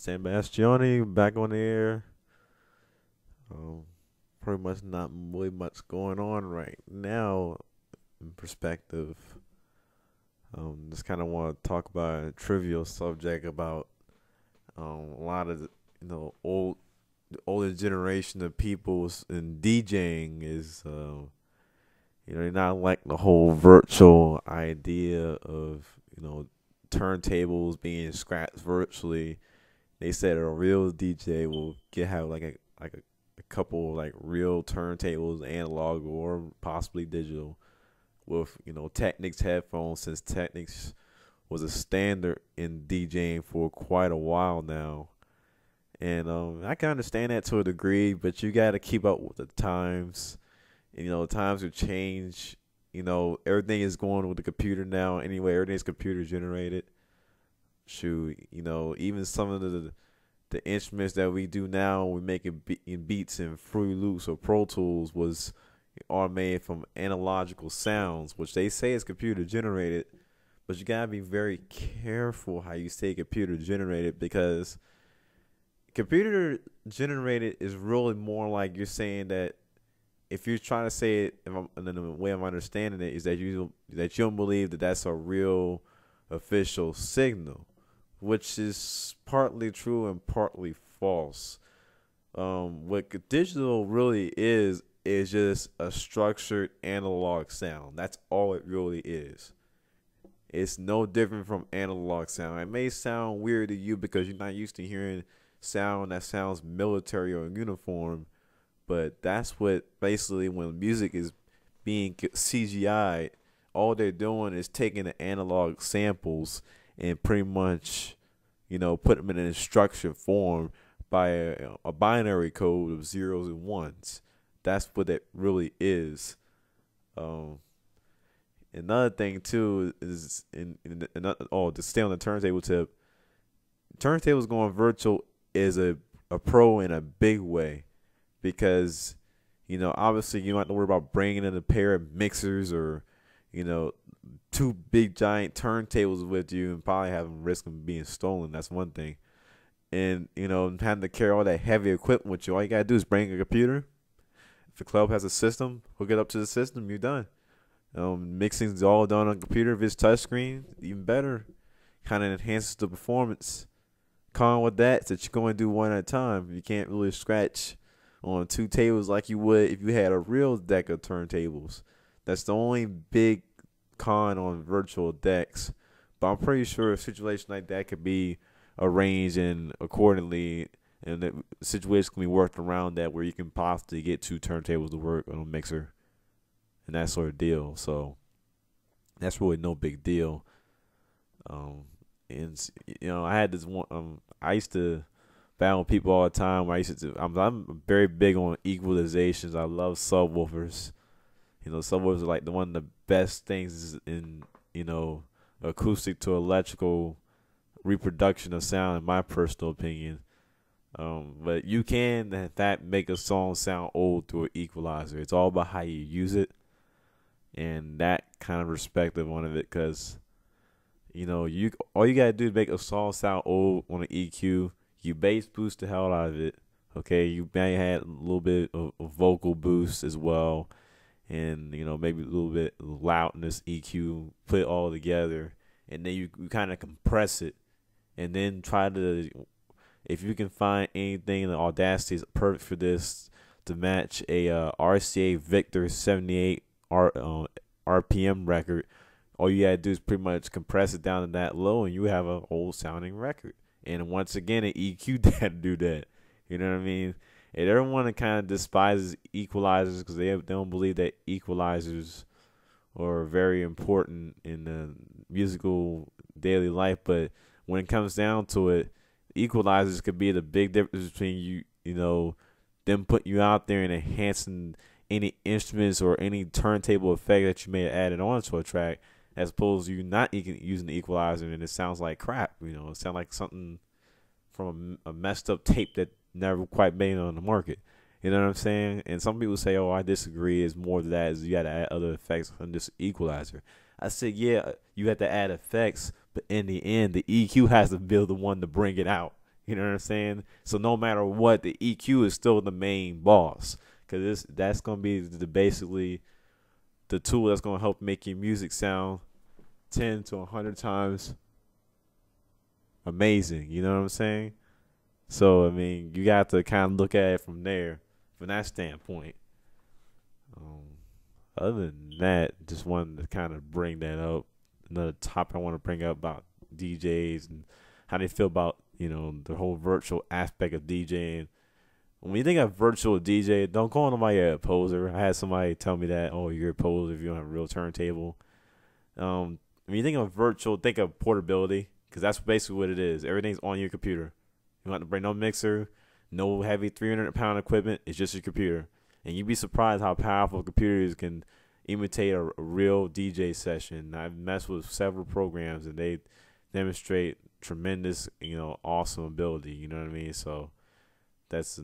Sebastiani back on the air. Um, Pretty much not really much going on right now in perspective. Just kind of want to talk about a trivial subject about a lot of the older generation of people in DJing is they're not like the whole virtual idea of turntables being scratched virtually. They said a real DJ will have a couple like real turntables, analog or possibly digital, with Technics headphones, since Technics was a standard in DJing for quite a while now. And I can understand that to a degree, but you got to keep up with the times. And, times will change. Everything is going with the computer now. Anyway, everything's computer generated. Shoot, even some of the instruments that we do now, we make in beats in Fruity Loops or Pro Tools, was are made from analogical sounds, which they say is computer generated. But you gotta be very careful how you say computer generated, because computer generated is really more like you're saying that if you're trying to say it, and then the way I'm understanding it is that you don't believe that that's a real official signal, which is partly true and partly false. What digital really is just a structured analog sound. That's all it really is. It's no different from analog sound. It may sound weird to you because you're not used to hearing sound that sounds military or uniform, but that's what basically when music is being CGI'd, all they're doing is taking the analog samples and pretty much, put them in an instruction form by a binary code of zeros and ones. That's what it really is. Another thing too is to stay on the turntable tip. Turntables going virtual is a pro in a big way, because obviously you don't have to worry about bringing in a pair of mixers or two big giant turntables with you and probably having risk of being stolen. That's one thing. And having to carry all that heavy equipment with you, all you gotta do is bring a computer. If the club has a system, hook it up to the system, you're done. Mixing's all done on computer. If it's touchscreen, even better. Kind of enhances the performance. Con with that is that you're going to do one at a time. You can't really scratch on two tables like you would if you had a real deck of turntables. That's the only big con on virtual decks. But I'm pretty sure a situation like that could be arranged and accordingly, and the situation can be worked around that, where you can possibly get two turntables to work on a mixer and that sort of deal. So that's really no big deal. And I had this one. I used to battle people all the time. Where I'm very big on equalizations. I love subwoofers. Subwoofers are like one of the best things in acoustic to electrical reproduction of sound, in my personal opinion. But you can that make a song sound old through an equalizer. It's all about how you use it and that kind of perspective on it, because all you gotta do is make a song sound old on an EQ. You bass boost the hell out of it. Okay, you may have a little bit of vocal boost as well, and maybe a little bit of loudness EQ. Put it all together, and then you kind of compress it, and then try to, if you can find anything in the Audacity is perfect for this, to match a RCA Victor 78 RPM record. All you gotta do is pretty much compress it down to that low, and you have an old sounding record. And once again, an EQ had to do that. You know what I mean? And everyone kind of despises equalizers because they don't believe that equalizers are very important in the musical daily life. But when it comes down to it, equalizers could be the big difference between them putting you out there and enhancing any instruments or any turntable effect that you may have added onto a track, as opposed to you not using the equalizer and it sounds like crap. It sounds like something from a messed up tape that never quite made it on the market. You know what I'm saying? And some people say, "Oh, I disagree. It's more than that. Is you got to add other effects on this equalizer." I said, "Yeah, you have to add effects, but in the end, the EQ has to be the one to bring it out." You know what I'm saying? So no matter what, the EQ is still the main boss, because that's gonna be basically the tool that's gonna help make your music sound 10 to 100 times amazing. You know what I'm saying? So I mean, you got to kind of look at it from there, from that standpoint. Um, Other than that, just wanted to kind of bring that up. Another topic I want to bring up about DJs and how they feel about the whole virtual aspect of DJing. When you think of virtual DJ, don't call nobody a poser. I had somebody tell me that, oh, you're a poser if you don't have a real turntable. When you think of virtual, think of portability, because that's basically what it is. Everything's on your computer. You don't have to bring no mixer, no heavy 300-pound equipment. It's just your computer. And you'd be surprised how powerful computers can imitate a real DJ session. I've messed with several programs, and they demonstrate tremendous, awesome ability. You know what I mean? So that's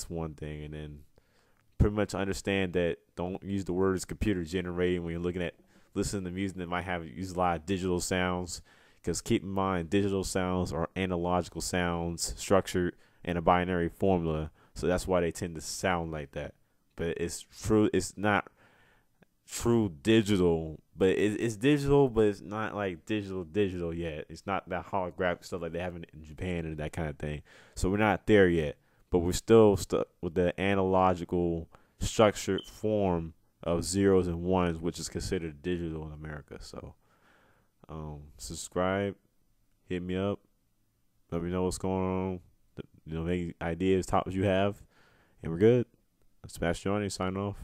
one thing. And then pretty much understand that don't use the words computer generating when you're listening to music that might use a lot of digital sounds. Because keep in mind, digital sounds are analogical sounds structured in a binary formula. So that's why they tend to sound like that. But it's true. It's not true digital, but it's digital, but it's not like digital yet. It's not that holographic stuff like they have in Japan and that kind of thing. So we're not there yet, but we're still stuck with the analogical structured form of zeros and ones, which is considered digital in America. So subscribe, hit me up, let me know what's going on, any ideas, topics you have, and we're good. Smash Johnny, sign off.